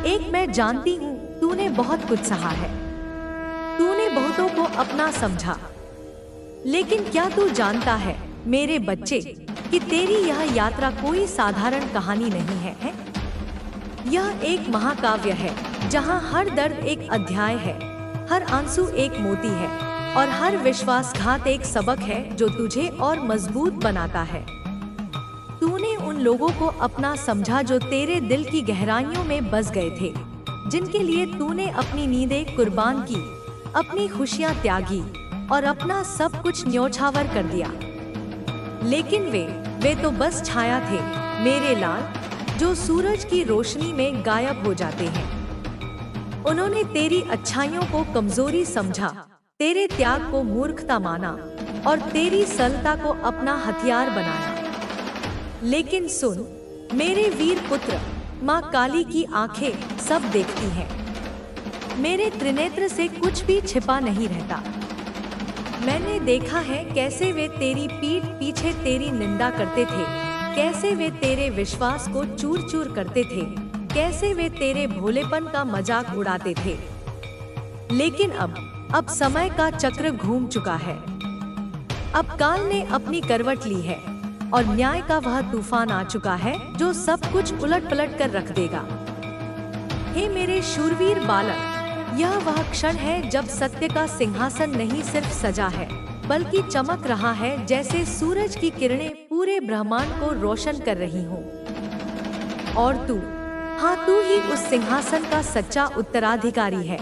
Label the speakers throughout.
Speaker 1: एक मैं जानती हूँ, तूने बहुत कुछ सहा है। तूने बहुतों को अपना समझा। लेकिन क्या तू जानता है मेरे बच्चे कि तेरी यह यात्रा कोई साधारण कहानी नहीं है? यह एक महाकाव्य है जहाँ हर दर्द एक अध्याय है, हर आंसू एक मोती है और हर विश्वासघात एक सबक है जो तुझे और मजबूत बनाता है। तूने उन लोगों को अपना समझा जो तेरे दिल की गहराइयों में बस गए थे, जिनके लिए तूने अपनी नींदें कुर्बान की, अपनी खुशियां त्यागी और अपना सब कुछ न्योछावर कर दिया। लेकिन वे तो बस छाया थे मेरे लाल, जो सूरज की रोशनी में गायब हो जाते हैं। उन्होंने तेरी अच्छाइयों को कमजोरी समझा, तेरे त्याग को मूर्खता माना और तेरी सरलता को अपना हथियार बनाया। लेकिन सुन मेरे वीर पुत्र, माँ काली की आंखें सब देखती हैं। मेरे त्रिनेत्र से कुछ भी छिपा नहीं रहता। मैंने देखा है कैसे वे तेरी पीठ पीछे तेरी निंदा करते थे, कैसे वे तेरे विश्वास को चूर चूर करते थे, कैसे वे तेरे भोलेपन का मजाक उड़ाते थे। लेकिन अब समय का चक्र घूम चुका है। अब काल ने अपनी करवट ली है और न्याय का वह तूफान आ चुका है जो सब कुछ उलट पलट कर रख देगा। हे मेरे शूरवीर बालक, यह वह क्षण है जब सत्य का सिंहासन नहीं सिर्फ सजा है बल्कि चमक रहा है, जैसे सूरज की किरणें पूरे ब्रह्मांड को रोशन कर रही हों। और तू ही उस सिंहासन का सच्चा उत्तराधिकारी है।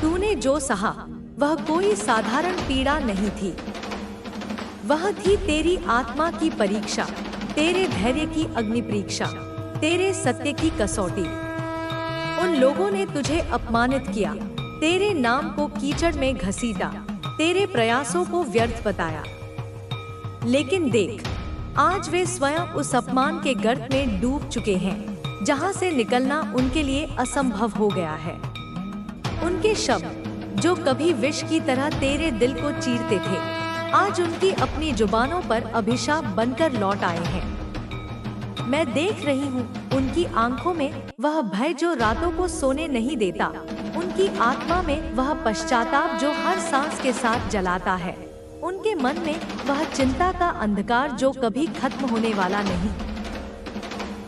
Speaker 1: तूने जो सहा वह कोई साधारण पीड़ा नहीं थी, वह थी तेरी आत्मा की परीक्षा, तेरे धैर्य की अग्नि परीक्षा, तेरे सत्य की कसौटी। उन लोगों ने तुझे अपमानित किया, तेरे नाम को कीचड़ में घसीटा, तेरे प्रयासों को व्यर्थ बताया। लेकिन देख, आज वे स्वयं उस अपमान के गर्त में डूब चुके हैं, जहां से निकलना उनके लिए असंभव हो गया है। उनके शब्द जो कभी विष की तरह तेरे दिल को चीरते थे, आज उनकी अपनी जुबानों पर अभिशाप बनकर लौट आए हैं। मैं देख रही हूँ उनकी आंखों में वह भय जो रातों को सोने नहीं देता, उनकी आत्मा में वह पश्चाताप जो हर सांस के साथ जलाता है, उनके मन में वह चिंता का अंधकार जो कभी खत्म होने वाला नहीं।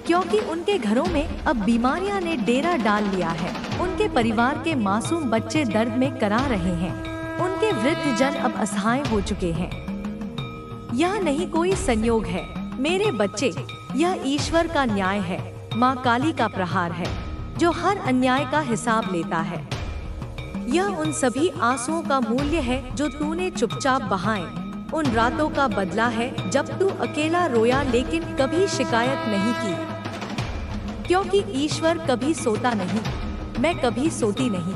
Speaker 1: क्योंकि उनके घरों में अब बीमारियां ने डेरा डाल लिया है, उनके परिवार के मासूम बच्चे दर्द में करा रहे हैं, उनके वृद्ध जन अब असहाय हो चुके हैं। यह नहीं कोई संयोग है मेरे बच्चे, यह ईश्वर का न्याय है, माँ काली का प्रहार है जो हर अन्याय का हिसाब लेता है। यह उन सभी आंसुओं का मूल्य है जो तूने चुपचाप बहाए, उन रातों का बदला है जब तू अकेला रोया लेकिन कभी शिकायत नहीं की। क्योंकि ईश्वर कभी सोता नहीं, मैं कभी सोती नहीं।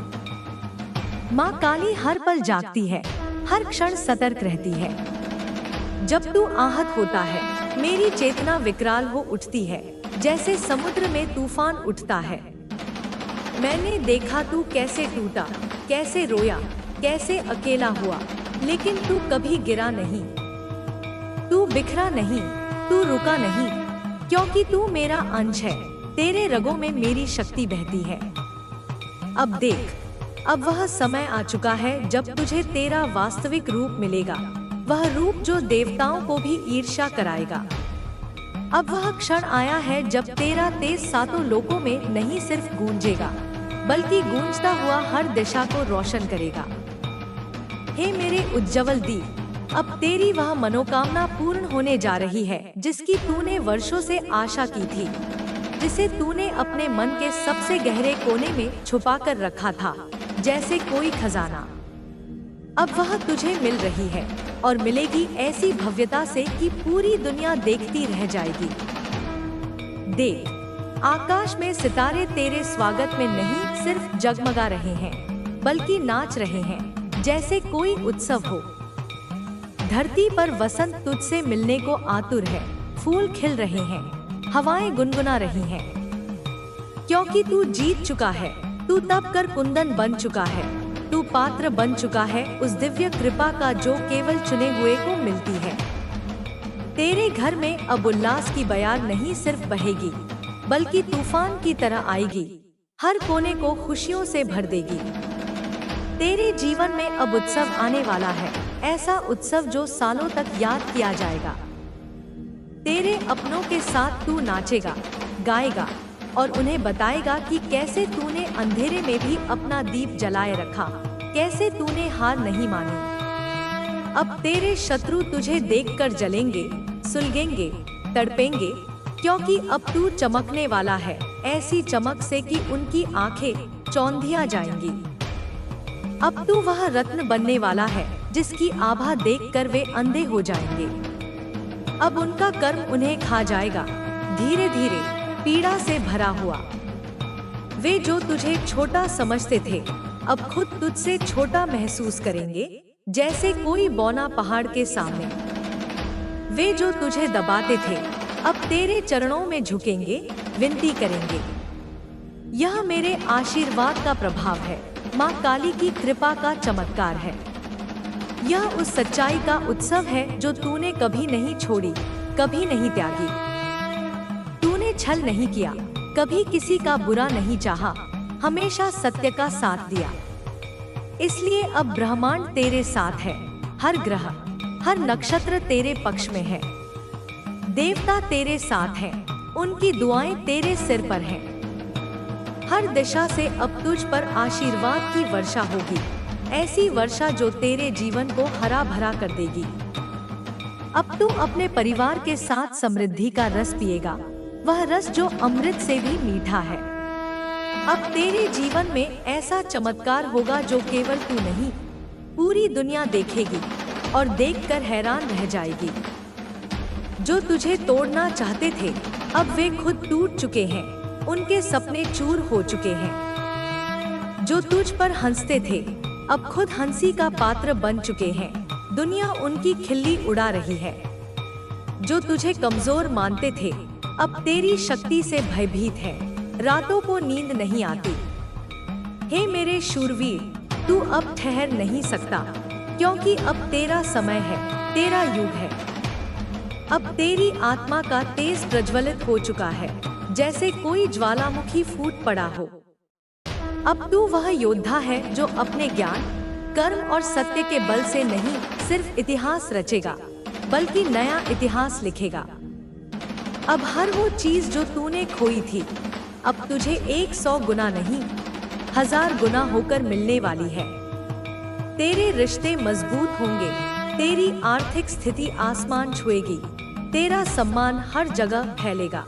Speaker 1: माँ काली हर पल जागती है, हर क्षण सतर्क रहती है। जब तू आहत होता है, मेरी चेतना विकराल हो उठती है, जैसे समुद्र में तूफान उठता है। मैंने देखा तू कैसे टूटा, कैसे रोया, कैसे अकेला हुआ, लेकिन तू कभी गिरा नहीं, तू बिखरा नहीं, तू रुका नहीं, क्योंकि तू मेरा अंश है, तेरे रगों में मेरी शक्ति बहती है। अब देख, अब वह समय आ चुका है जब तुझे तेरा वास्तविक रूप मिलेगा, वह रूप जो देवताओं को भी ईर्ष्या कराएगा। अब वह क्षण आया है जब तेरा तेज सातों लोकों में नहीं सिर्फ गूंजेगा बल्कि गूंजता हुआ हर दिशा को रोशन करेगा। हे मेरे उज्जवल दीप, अब तेरी वह मनोकामना पूर्ण होने जा रही है जिसकी तूने वर्षों से आशा की थी, जिसे तूने अपने मन के सबसे गहरे कोने में छुपा कर रखा था जैसे कोई खजाना। अब वह तुझे मिल रही है और मिलेगी ऐसी भव्यता से कि पूरी दुनिया देखती रह जाएगी। देख, आकाश में सितारे तेरे स्वागत में नहीं सिर्फ जगमगा रहे हैं बल्कि नाच रहे हैं जैसे कोई उत्सव हो। धरती पर वसंत तुझसे मिलने को आतुर है, फूल खिल रहे हैं, हवाएं गुनगुना रही हैं, क्योंकि तू जीत चुका है, तू तप कर कुंदन बन चुका है, तू पात्र बन चुका है उस दिव्य कृपा का जो केवल चुने हुए को मिलती है। तेरे घर में अब उल्लास की बयार नहीं सिर्फ बहेगी बल्कि तूफान की तरह आएगी। हर कोने को खुशियों से भर देगी। तेरे जीवन में अब उत्सव आने वाला है, ऐसा उत्सव जो सालों तक याद किया जाएगा। तेरे अपनों के साथ तू नाचेगा, गाएगा और उन्हें बताएगा कि कैसे तूने अंधेरे में भी अपना दीप जलाए रखा, कैसे तूने हार नहीं मानी। अब तेरे शत्रु तुझे देखकर जलेंगे, सुलगेंगे, तड़पेंगे, क्योंकि अब तू चमकने वाला है, ऐसी चमक से कि उनकी आंखें चौंधिया जाएंगी। अब तू वह रत्न बनने वाला है जिसकी आभा देखकर वे अंधे हो जाएंगे। अब उनका कर्म उन्हें खा जाएगा, धीरे धीरे पीड़ा से भरा हुआ। वे जो तुझे छोटा समझते थे अब खुद तुझसे छोटा महसूस करेंगे, जैसे कोई बौना पहाड़ के सामने। वे जो तुझे दबाते थे अब तेरे चरणों में झुकेंगे, विनती करेंगे। यह मेरे आशीर्वाद का प्रभाव है, माँ काली की कृपा का चमत्कार है। यह उस सच्चाई का उत्सव है जो तूने कभी नहीं छोड़ी, कभी नहीं त्यागी। तूने छल नहीं किया, कभी किसी का बुरा नहीं चाहा, हमेशा सत्य का साथ दिया। इसलिए अब ब्रह्मांड तेरे साथ है, हर ग्रह, हर नक्षत्र तेरे पक्ष में है। देवता तेरे साथ हैं, उनकी दुआएं तेरे सिर पर हैं। हर दिशा से अब तुझ पर आशीर्वाद की वर्षा होगी, ऐसी वर्षा जो तेरे जीवन को हरा भरा कर देगी। अब तू अपने परिवार के साथ समृद्धि का रस पिएगा, वह रस जो अमृत से भी मीठा है। अब तेरे जीवन में ऐसा चमत्कार होगा जो केवल तू नहीं, पूरी दुनिया देखेगी और देखकर हैरान रह जाएगी। जो तुझे तोड़ना चाहते थे अब वे खुद टूट चुके हैं, उनके सपने चूर हो चुके हैं। जो तुझ पर हंसते थे अब खुद हंसी का पात्र बन चुके हैं, दुनिया उनकी खिल्ली उड़ा रही है। जो तुझे कमजोर मानते थे अब तेरी शक्ति से भयभीत है, रातों को नींद नहीं आती। हे मेरे शूरवीर, तू अब ठहर नहीं सकता, क्योंकि अब तेरा समय है, तेरा युग है। अब तेरी आत्मा का तेज प्रज्वलित हो चुका है, जैसे कोई ज्वालामुखी फूट पड़ा हो। अब तू वह योद्धा है जो अपने ज्ञान, कर्म और सत्य के बल से नहीं सिर्फ इतिहास रचेगा, बल्कि नया इतिहास लिखेगा। अब हर वो चीज जो तूने खोई थी अब तुझे 100 गुना नहीं 1000 गुना होकर मिलने वाली है। तेरे रिश्ते मजबूत होंगे, तेरी आर्थिक स्थिति आसमान छुएगी, तेरा सम्मान हर जगह फैलेगा।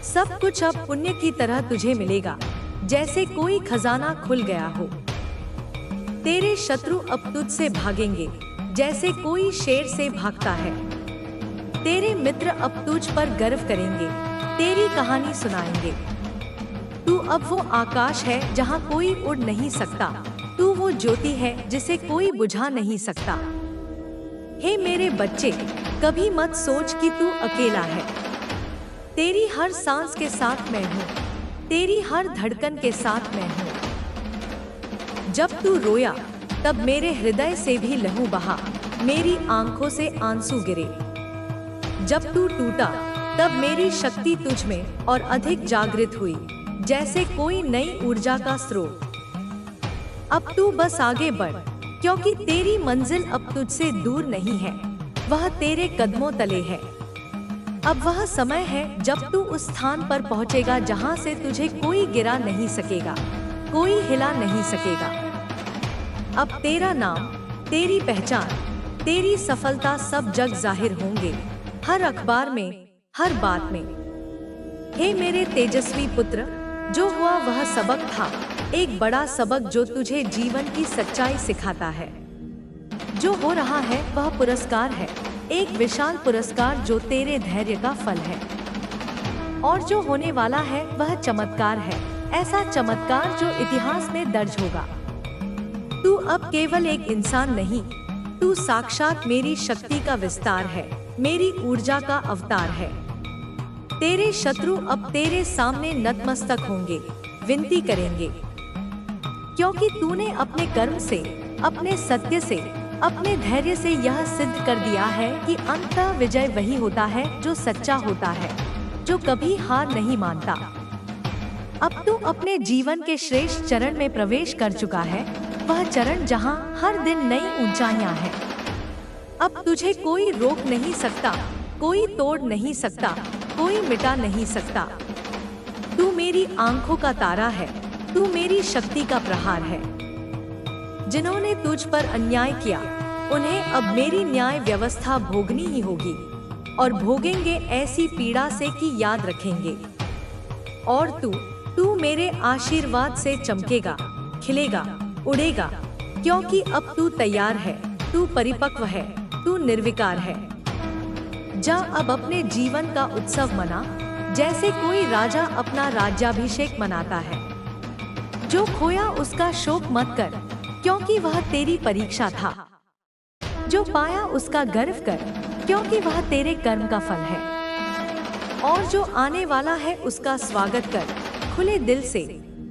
Speaker 1: सब कुछ अब पुण्य की तरह तुझे मिलेगा, जैसे कोई खजाना खुल गया हो। तेरे शत्रु अब तुझसे भागेंगे, जैसे कोई शेर से भागता है। तेरे मित्र अब तुझ पर गर्व करेंगे, तेरी कहानी सुनाएंगे। तू अब वो आकाश है जहाँ कोई उड़ नहीं सकता, तू वो ज्योति है जिसे कोई बुझा नहीं सकता। हे मेरे बच्चे, कभी मत सोच कि तू अकेला है। तेरी हर सांस के साथ मैं हूँ, तेरी हर धड़कन के साथ मैं हूँ। जब तू रोया तब मेरे हृदय से भी लहू बहा, मेरी आंखों से आंसू गिरे। जब तू टूटा तब मेरी शक्ति तुझ में और अधिक जागृत हुई, जैसे कोई नई ऊर्जा का स्रोत। अब तू बस आगे बढ़, क्योंकि तेरी मंजिल अब तुझसे दूर नहीं है, वह तेरे कदमों तले है। अब वह समय है जब तू उस स्थान पर पहुंचेगा जहां से तुझे कोई गिरा नहीं सकेगा, कोई हिला नहीं सकेगा। अब तेरा नाम, तेरी पहचान, तेरी सफलता सब जग जाहिर होंगे, हर अखबार में, हर बात में। हे मेरे तेजस्वी पुत्र, जो हुआ वह सबक था, एक बड़ा सबक जो तुझे जीवन की सच्चाई सिखाता है। जो हो रहा है वह पुरस्कार है, एक विशाल पुरस्कार जो तेरे धैर्य का फल है। और जो होने वाला है वह चमत्कार है, ऐसा चमत्कार जो इतिहास में दर्ज होगा। तू अब केवल एक इंसान नहीं, तू साक्षात मेरी शक्ति का विस्तार है, मेरी ऊर्जा का अवतार है। तेरे शत्रु अब तेरे सामने नतमस्तक होंगे, विनती करेंगे, क्योंकि तूने अपने कर्म से, अपने सत्य से, अपने धैर्य से यह सिद्ध कर दिया है कि अंततः विजय वही होता है जो सच्चा होता है, जो कभी हार नहीं मानता। अब तू अपने जीवन के श्रेष्ठ चरण में प्रवेश कर चुका है, वह चरण जहां हर दिन नई ऊंचाइयां हैं। अब तुझे कोई रोक नहीं सकता, कोई तोड़ नहीं सकता, कोई मिटा नहीं सकता। तू मेरी आंखों का तारा है, तू मेरी शक्ति का प्रहार है। जिन्होंने तुझ पर अन्याय किया, उन्हें अब मेरी न्याय व्यवस्था भोगनी ही होगी, और भोगेंगे ऐसी पीड़ा से कि याद रखेंगे। और तू मेरे आशीर्वाद से चमकेगा, खिलेगा, उड़ेगा, क्योंकि अब तू तैयार है, तू परिपक्व है, तू निर्विकार है। जा अब अपने जीवन का उत्सव मना, जैसे कोई राजा अपना राज्याभिषेक मनाता है। जो खोया उसका शोक मत कर, क्योंकि वह तेरी परीक्षा था। जो पाया उसका गर्व कर, क्योंकि वह तेरे कर्म का फल है। और जो आने वाला है उसका स्वागत कर खुले दिल से,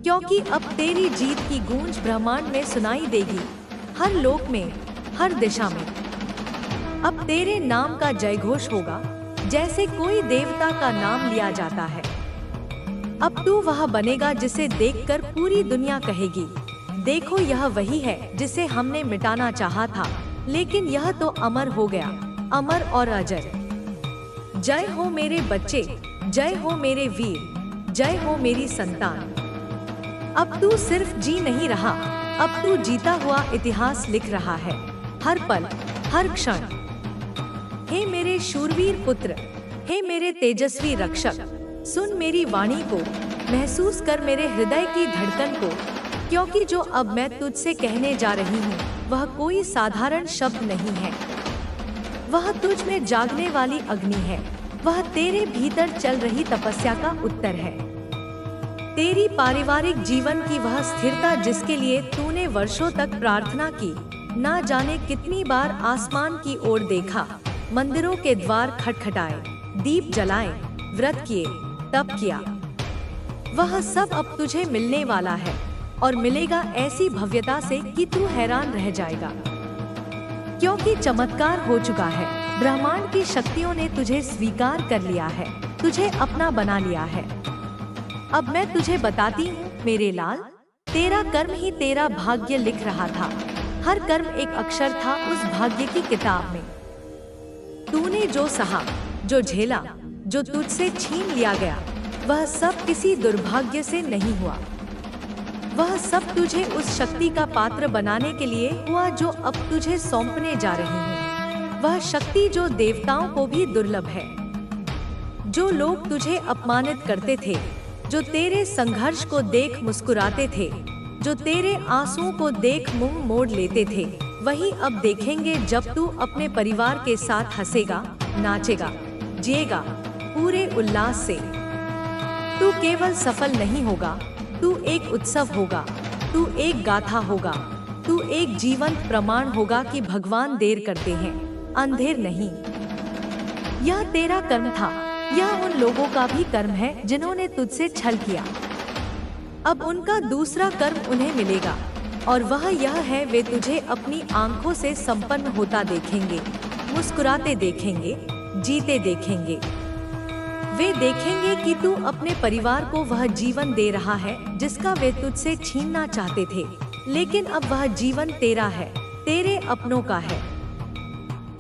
Speaker 1: क्योंकि अब तेरी जीत की गूंज ब्रह्मांड में सुनाई देगी, हर लोक में, हर दिशा में। अब तेरे नाम का जयघोष होगा, जैसे कोई देवता का नाम लिया जाता है। अब तू वह बनेगा जिसे देखकर पूरी दुनिया कहेगी, देखो यह वही है जिसे हमने मिटाना चाहा था, लेकिन यह तो अमर हो गया, अमर और अजर। जय हो मेरे बच्चे, जय हो मेरे वीर, जय हो मेरी संतान। अब तू सिर्फ जी नहीं रहा, अब तू जीता हुआ इतिहास लिख रहा है, हर पल, हर क्षण। हे मेरे शूरवीर पुत्र, हे मेरे तेजस्वी रक्षक, सुन मेरी वाणी को, महसूस कर मेरे हृदय की धड़कन को, क्योंकि जो अब मैं तुझसे कहने जा रही हूँ वह कोई साधारण शब्द नहीं है। वह तुझ में जागने वाली अग्नि है, वह तेरे भीतर चल रही तपस्या का उत्तर है। तेरी पारिवारिक जीवन की वह स्थिरता जिसके लिए तूने वर्षों तक प्रार्थना की, ना जाने कितनी बार आसमान की ओर देखा, मंदिरों के द्वार खटखटाए, दीप जलाए, व्रत किए, तप किया, वह सब अब तुझे मिलने वाला है, और मिलेगा ऐसी भव्यता से कि तू हैरान रह जाएगा। क्योंकि चमत्कार हो चुका है, ब्रह्मांड की शक्तियों ने तुझे स्वीकार कर लिया है, तुझे अपना बना लिया है। अब मैं तुझे बताती हूँ मेरे लाल, तेरा कर्म ही तेरा भाग्य लिख रहा था। हर कर्म एक अक्षर था उस भाग्य की किताब में। तूने जो सहा, जो झेला, जो तुझसे छीन लिया गया, वह सब किसी दुर्भाग्य से नहीं हुआ। वह सब तुझे उस शक्ति का पात्र बनाने के लिए हुआ जो अब तुझे सौंपने जा रही हूँ। वह शक्ति जो देवताओं को भी दुर्लभ है। जो लोग तुझे अपमानित करते थे, जो तेरे संघर्ष को देख मुस्कुराते थे, जो तेरे आंसुओं को देख मुंह मोड़ लेते थे, वही अब देखेंगे जब तू अपने परिवार के साथ हंसेगा, नाचेगा, जिएगा पूरे उल्लास से। तू केवल सफल नहीं होगा, तू एक उत्सव होगा, तू एक गाथा होगा, तू एक जीवंत प्रमाण होगा कि भगवान देर करते हैं, अंधेर नहीं। यह तेरा कर्म था, यह उन लोगों का भी कर्म है जिन्होंने तुझसे छल किया। अब उनका दूसरा कर्म उन्हें मिलेगा, और वह यह है, वे तुझे अपनी आंखों से संपन्न होता देखेंगे, मुस्कुराते देखेंगे, जीते देखेंगे। वे देखेंगे कि तू अपने परिवार को वह जीवन दे रहा है जिसका वे तुझसे छीनना चाहते थे, लेकिन अब वह जीवन तेरा है, तेरे अपनों का है।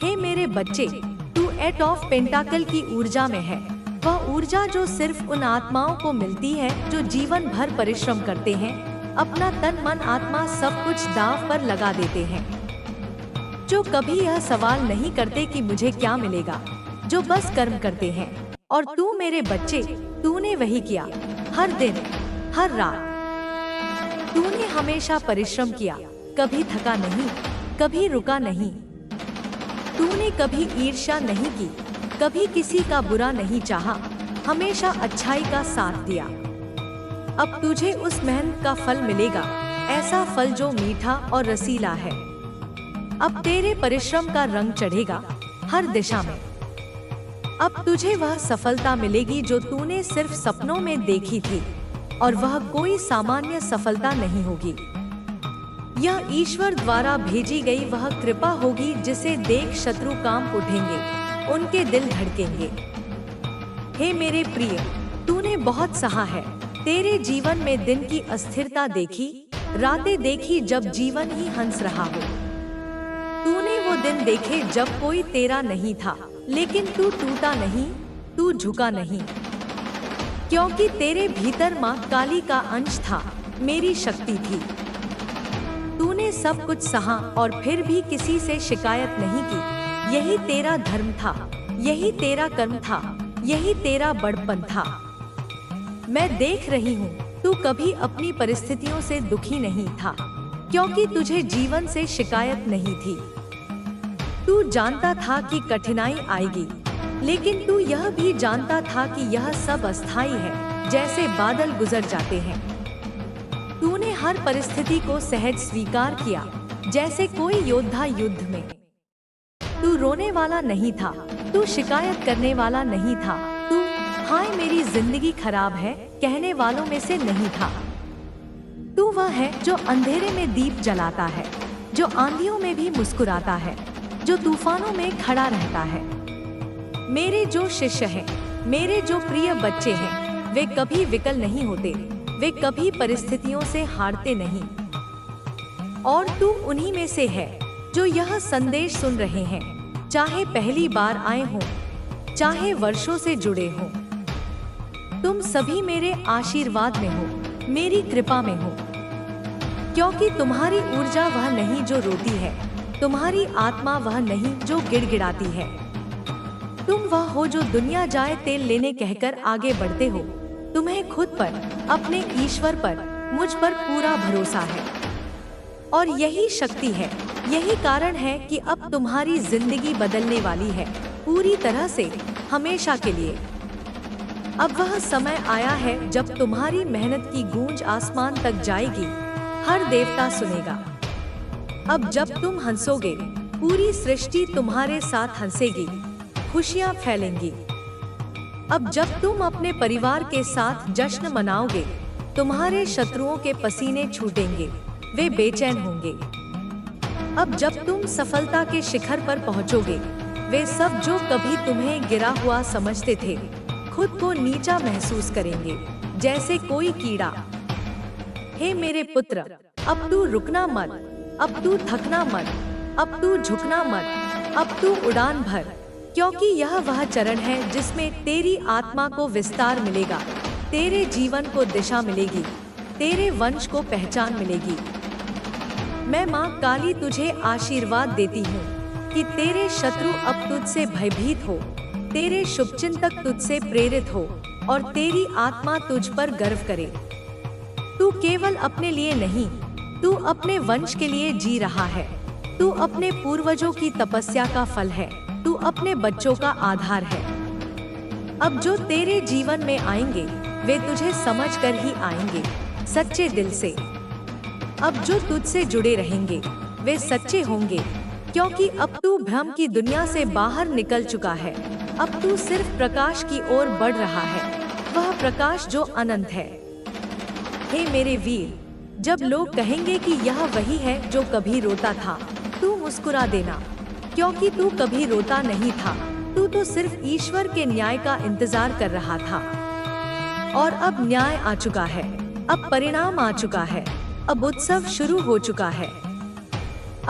Speaker 1: हे मेरे बच्चे, तू एट ऑफ पेंटाकल की ऊर्जा में है, वह ऊर्जा जो सिर्फ उन आत्माओं को मिलती है जो जीवन भर परिश्रम करते हैं, अपना तन मन आत्मा सब कुछ दांव पर लगा देते हैं, जो कभी यह सवाल नहीं करते कि मुझे क्या मिलेगा, जो बस कर्म करते हैं। और तू मेरे बच्चे, तूने वही किया, हर दिन, हर रात। तूने हमेशा परिश्रम किया, कभी थका नहीं, कभी रुका नहीं। तूने कभी ईर्ष्या नहीं की, कभी किसी का बुरा नहीं चाहा, हमेशा अच्छाई का साथ दिया। अब तुझे उस मेहनत का फल मिलेगा, ऐसा फल जो मीठा और रसीला है। अब तेरे परिश्रम का रंग चढ़ेगा हर दिशा में। अब तुझे वह सफलता मिलेगी जो तूने सिर्फ सपनों में देखी थी, और वह कोई सामान्य सफलता नहीं होगी। यह ईश्वर द्वारा भेजी गई वह कृपा होगी जिसे देख शत्रु कांप उठेंगे, उनके दिल धड़केंगे। हे मेरे प्रिय, तूने बहुत सहा है, तेरे जीवन में दिन की अस्थिरता देखी, रातें देखी जब जीवन ही हंस रहा हो। तूने वो दिन देखे जब कोई तेरा नहीं था, लेकिन तू टूटा नहीं, तू झुका नहीं, क्योंकि तेरे भीतर माँ काली का अंश था, मेरी शक्ति थी। तूने सब कुछ सहा और फिर भी किसी से शिकायत नहीं की। यही तेरा धर्म था, यही तेरा कर्म था, यही तेरा बड़पन था। मैं देख रही हूँ, तू कभी अपनी परिस्थितियों से दुखी नहीं था, क्योंकि तुझे जीवन से शिकायत नहीं थी। तू जानता था कि कठिनाई आएगी, लेकिन तू यह भी जानता था कि यह सब अस्थायी है, जैसे बादल गुजर जाते हैं। तूने हर परिस्थिति को सहज स्वीकार किया, जैसे कोई योद्धा युद्ध में। तू रोने वाला नहीं था, तू शिकायत करने वाला नहीं था, तू हाय मेरी जिंदगी खराब है कहने वालों में से नहीं था। तू वह है जो अंधेरे में दीप जलाता है, जो आंधियों में भी मुस्कुराता है, जो तूफानों में खड़ा रहता है। मेरे जो शिष्य हैं, मेरे जो प्रिय बच्चे हैं, वे कभी विकल नहीं होते, वे कभी परिस्थितियों से हारते नहीं। और तू उन्हीं में से है जो यह संदेश सुन रहे हैं, चाहे पहली बार आए हों, चाहे वर्षों से जुड़े हों। तुम सभी मेरे आशीर्वाद में हो, मेरी कृपा में हो, क्योंकि तुम्हारी ऊर्जा वह नहीं जो रोती है, तुम्हारी आत्मा वह नहीं जो गिड़गिड़ाती है। तुम वह हो जो दुनिया जाए तेल लेने कहकर आगे बढ़ते हो। तुम्हें खुद पर, अपने ईश्वर पर, मुझ पर पूरा भरोसा है। और यही शक्ति है, यही कारण है कि अब तुम्हारी जिंदगी बदलने वाली है, पूरी तरह से, हमेशा के लिए। अब वह समय आया है जब तुम्हारी मेहनत की गूंज आसमान तक जाएगी, हर देवता सुनेगा। अब जब तुम हंसोगे, पूरी सृष्टि तुम्हारे साथ हंसेगी, खुशियां फैलेंगी। अब जब तुम अपने परिवार के साथ जश्न मनाओगे, तुम्हारे शत्रुओं के पसीने छूटेंगे, वे बेचैन होंगे। अब जब तुम सफलता के शिखर पर पहुंचोगे, वे सब जो कभी तुम्हें गिरा हुआ समझते थे, खुद को नीचा महसूस करेंगे, जैसे कोई कीड़ा। हे मेरे पुत्र, अब तू रुकना मत, अब तू थकना मत, अब तू झुकना मत, अब तू उड़ान भर, क्योंकि यह वह चरण है जिसमें तेरी आत्मा को विस्तार मिलेगा, तेरे जीवन को दिशा मिलेगी, तेरे वंश को पहचान मिलेगी। मैं माँ काली तुझे आशीर्वाद देती हूँ कि तेरे शत्रु अब तुझसे भयभीत हो, तेरे शुभचिंतक तुझसे प्रेरित हो और तेरी आत्मा तुझ पर गर्व करे। तू केवल अपने लिए नहीं, तू अपने वंश के लिए जी रहा है। तू अपने पूर्वजों की तपस्या का फल है, तू अपने बच्चों का आधार है। अब जो तेरे जीवन में आएंगे, वे तुझे समझकर ही आएंगे, सच्चे दिल से। अब जो तुझसे जुड़े रहेंगे, वे सच्चे होंगे, क्योंकि अब तू भ्रम की दुनिया से बाहर निकल चुका है। अब तू सिर्फ प्रकाश की ओर बढ़ रहा है, वह प्रकाश जो अनंत है। हे मेरे वीर, जब लोग कहेंगे कि यह वही है जो कभी रोता था, तू मुस्कुरा देना, क्योंकि तू कभी रोता नहीं था। तू तो सिर्फ ईश्वर के न्याय का इंतजार कर रहा था। और अब न्याय आ चुका है, अब परिणाम आ चुका है, अब उत्सव शुरू हो चुका है।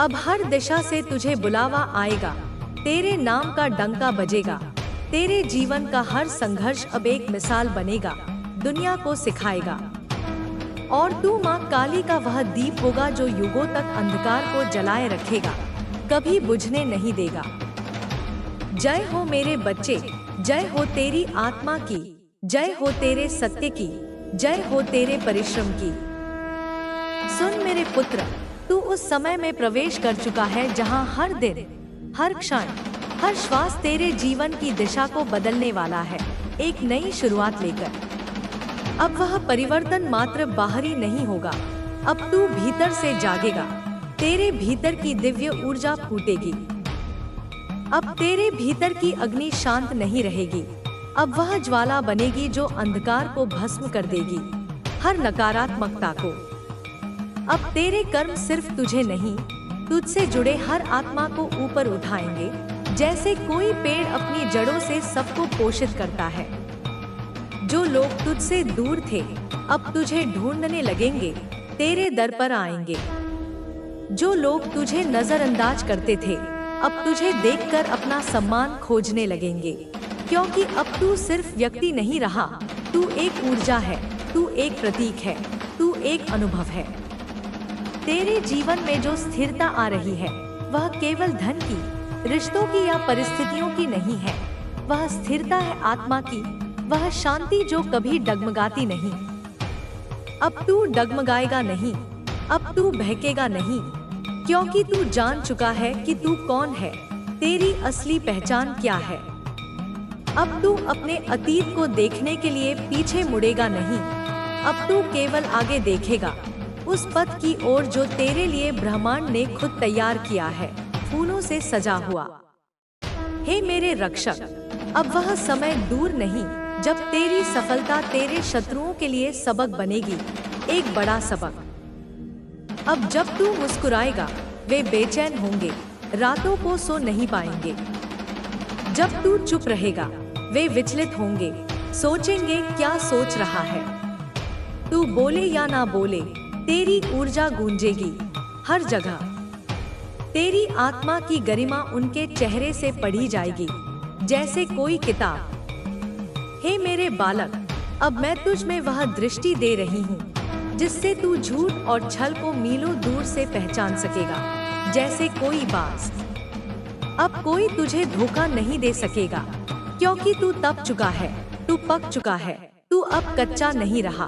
Speaker 1: अब हर दिशा से तुझे बुलावा आएगा, तेरे नाम का डंका बजेगा, तेरे जीवन का हर संघर्ष अब एक मिसाल बनेगा, दुनिया को सिखाएगा। और तू माँ काली का वह दीप होगा जो युगों तक अंधकार को जलाए रखेगा, कभी बुझने नहीं देगा। जय हो मेरे बच्चे, जय हो तेरी आत्मा की, जय हो तेरे सत्य की, जय हो तेरे परिश्रम की। सुन मेरे पुत्र, तू उस समय में प्रवेश कर चुका है जहां हर दिन, हर क्षण, हर श्वास तेरे जीवन की दिशा को बदलने वाला है, एक नई शुरुआत लेकर। अब वह परिवर्तन मात्र बाहरी नहीं होगा, अब तू भीतर से जागेगा, तेरे भीतर की दिव्य ऊर्जा फूटेगी। अब तेरे भीतर की अग्नि शांत नहीं रहेगी, अब वह ज्वाला बनेगी जो अंधकार को भस्म कर देगी, हर नकारात्मकता को। अब तेरे कर्म सिर्फ तुझे नहीं, तुझसे जुड़े हर आत्मा को ऊपर उठाएंगे, जैसे कोई पेड़ अपनी जड़ों से सबको पोषित करता है। जो लोग तुझसे दूर थे अब तुझे ढूंढने लगेंगे, तेरे दर पर आएंगे। जो लोग तुझे नजरअंदाज करते थे अब तुझे देखकर अपना सम्मान खोजने लगेंगे, क्योंकि अब तू सिर्फ व्यक्ति नहीं रहा, तू एक ऊर्जा है, तू एक प्रतीक है, तू एक अनुभव है। तेरे जीवन में जो स्थिरता आ रही है वह केवल धन की, रिश्तों की या परिस्थितियों की नहीं है। वह स्थिरता है आत्मा की, वह शांति जो कभी डगमगाती नहीं। अब तू डगमगाएगा नहीं, अब तू बहकेगा नहीं, क्योंकि तू जान चुका है कि तू कौन है, तेरी असली पहचान क्या है। अब तू अपने अतीत को देखने के लिए पीछे मुड़ेगा नहीं, अब तू केवल आगे देखेगा, उस पथ की ओर जो तेरे लिए ब्रह्मांड ने खुद तैयार किया है, फूलों से सजा हुआ। हे मेरे रक्षक, अब वह समय दूर नहीं जब तेरी सफलता तेरे शत्रुओं के लिए सबक बनेगी, एक बड़ा सबक। अब जब तू मुस्कुराएगा वे बेचैन होंगे, रातों को सो नहीं पाएंगे। जब तू चुप रहेगा वे विचलित होंगे, सोचेंगे क्या सोच रहा है। तू बोले या ना बोले, तेरी ऊर्जा गूंजेगी हर जगह। तेरी आत्मा की गरिमा उनके चेहरे से पढ़ी जाएगी जैसे कोई किताब। हे मेरे बालक, अब मैं तुझ में वह दृष्टि दे रही हूँ जिससे तू झूठ और छल को मीलों दूर से पहचान सकेगा, जैसे कोई बाज। अब कोई तुझे धोखा नहीं दे सकेगा, क्योंकि तू तप चुका है, तू पक चुका है, तू अब कच्चा नहीं रहा।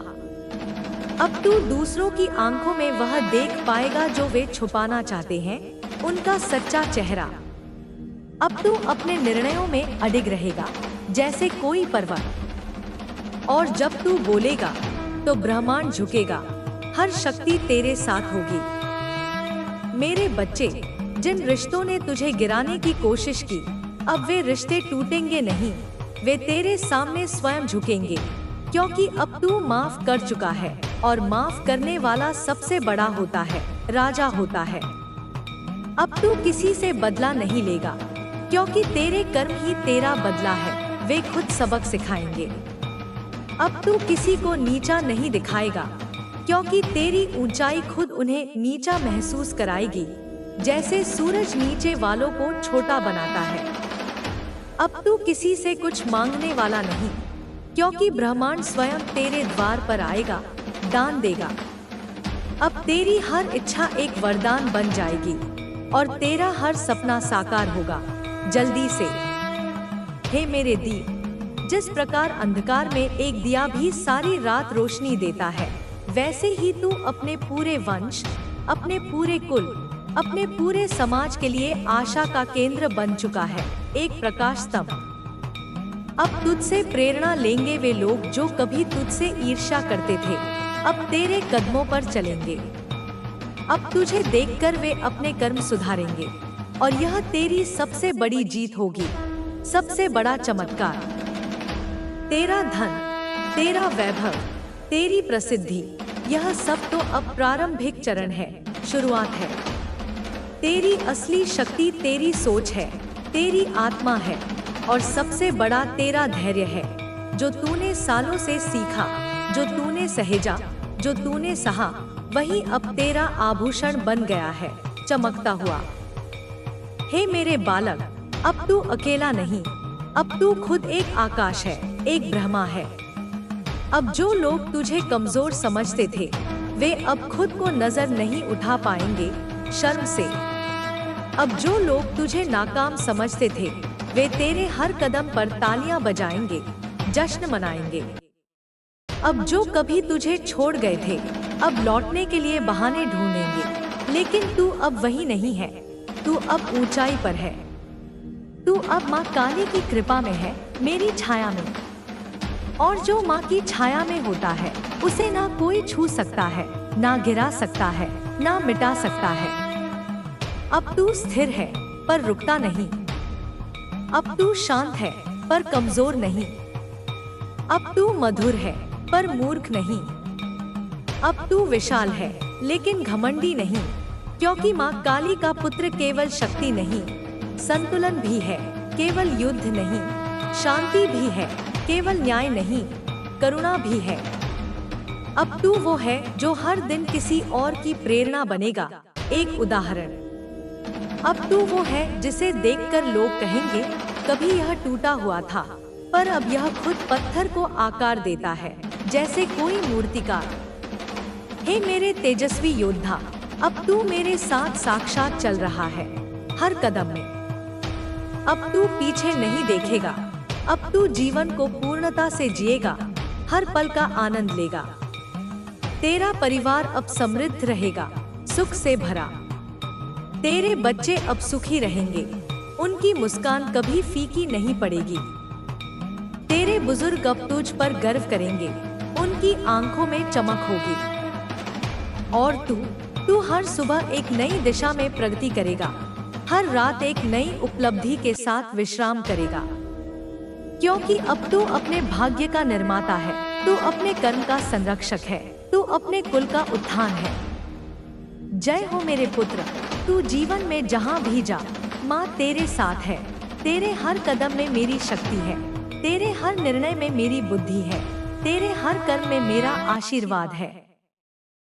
Speaker 1: अब तू दूसरों की आंखों में वह देख पाएगा जो वे छुपाना चाहते हैं, उनका सच्चा चेहरा। अब तू अपने निर्णयों में अडिग रहेगा जैसे कोई पर्वत। और जब तू बोलेगा तो ब्रह्मांड झुकेगा, हर शक्ति तेरे साथ होगी। मेरे बच्चे, जिन रिश्तों ने तुझे गिराने की कोशिश की, अब वे रिश्ते टूटेंगे नहीं, वे तेरे सामने स्वयं झुकेंगे, क्योंकि अब तू माफ कर चुका है और माफ करने वाला सबसे बड़ा होता है, राजा होता है। अब तू किसी से बदला नहीं लेगा, क्योंकि तेरे कर्म ही तेरा बदला है, वे खुद सबक सिखाएंगे। अब तू किसी को नीचा नहीं दिखाएगा, क्योंकि तेरी ऊंचाई खुद उन्हें नीचा महसूस कराएगी, जैसे सूरज नीचे वालों को छोटा बनाता है। अब तू किसी से कुछ मांगने वाला नहीं, क्योंकि ब्रह्मांड स्वयं तेरे द्वार पर आएगा, दान देगा। अब तेरी हर इच्छा एक वरदान बन जाएगी और तेरा हर सपना साकार होगा जल्दी से। हे मेरे दीप, जिस प्रकार अंधकार में एक दिया भी सारी रात रोशनी देता है, वैसे ही तू अपने पूरे वंश, अपने पूरे कुल, अपने पूरे समाज के लिए आशा का केंद्र बन चुका है, एक प्रकाश स्तंभ। अब तुझसे प्रेरणा लेंगे वे लोग जो कभी तुझसे ईर्ष्या करते थे, अब तेरे कदमों पर चलेंगे। अब तुझे देखकर वे अपने कर्म सुधारेंगे और यह तेरी सबसे बड़ी जीत होगी, सबसे बड़ा चमत्कार। तेरा धन, तेरा वैभव, तेरी प्रसिद्धि, यह सब तो अब प्रारंभिक चरण है, शुरुआत है। तेरी असली शक्ति तेरी सोच है, तेरी आत्मा है और सबसे बड़ा तेरा धैर्य है, जो तूने सालों से सीखा, जो तूने सहेजा, जो तूने सहा, वही अब तेरा आभूषण बन गया है, चमकता हुआ। हे मेरे बालक, अब तू अकेला नहीं, अब तू खुद एक आकाश है, एक ब्रह्मा है। अब जो लोग तुझे कमजोर समझते थे, वे अब खुद को नजर नहीं उठा पाएंगे शर्म से। अब जो लोग तुझे नाकाम समझते थे, वे तेरे हर कदम पर तालियां बजाएंगे, जश्न मनाएंगे। अब जो कभी तुझे छोड़ गए थे, अब लौटने के लिए बहाने ढूंढेंगे, लेकिन तू अब वही नहीं है, तू अब ऊंचाई पर है। तू अब माँ काली की कृपा में है, मेरी छाया में। और जो माँ की छाया में होता है, उसे ना कोई छू सकता है, ना गिरा सकता है, ना मिटा सकता है। अब तू स्थिर है पर रुकता नहीं, अब तू शांत है पर कमजोर नहीं, अब तू मधुर है पर मूर्ख नहीं, अब तू विशाल है लेकिन घमंडी नहीं, क्योंकि माँ काली का पुत्र केवल शक्ति नहीं, संतुलन भी है, केवल युद्ध नहीं, शांति भी है, केवल न्याय नहीं, करुणा भी है। अब तू वो है जो हर दिन किसी और की प्रेरणा बनेगा। एक उदाहरण, अब तू वो है जिसे देखकर लोग कहेंगे कभी यह टूटा हुआ था, पर अब यह खुद पत्थर को आकार देता है जैसे कोई मूर्तिकार। हे मेरे तेजस्वी योद्धा, अब तू मेरे साथ साक्षात चल रहा है हर कदम में। अब तू पीछे नहीं देखेगा, अब तू जीवन को पूर्णता से जिएगा, हर पल का आनंद लेगा। तेरा परिवार अब समृद्ध रहेगा, सुख से भरा। तेरे बच्चे अब सुखी रहेंगे, उनकी मुस्कान कभी फीकी नहीं पड़ेगी। तेरे बुजुर्ग अब तुझ पर गर्व करेंगे, उनकी आंखों में चमक होगी। और तू हर सुबह एक नई दिशा में प्रगति करेगा, हर रात एक नई उपलब्धि के साथ विश्राम करेगा। क्योंकि अब तू अपने भाग्य का निर्माता है, तू अपने कर्म का संरक्षक है, तू अपने कुल का उत्थान है। जय हो मेरे पुत्र, तू जीवन में जहाँ भी जा, माँ तेरे साथ है। तेरे हर कदम में मेरी शक्ति है, तेरे हर निर्णय में मेरी बुद्धि है, तेरे हर कर्म में मेरा आशीर्वाद है।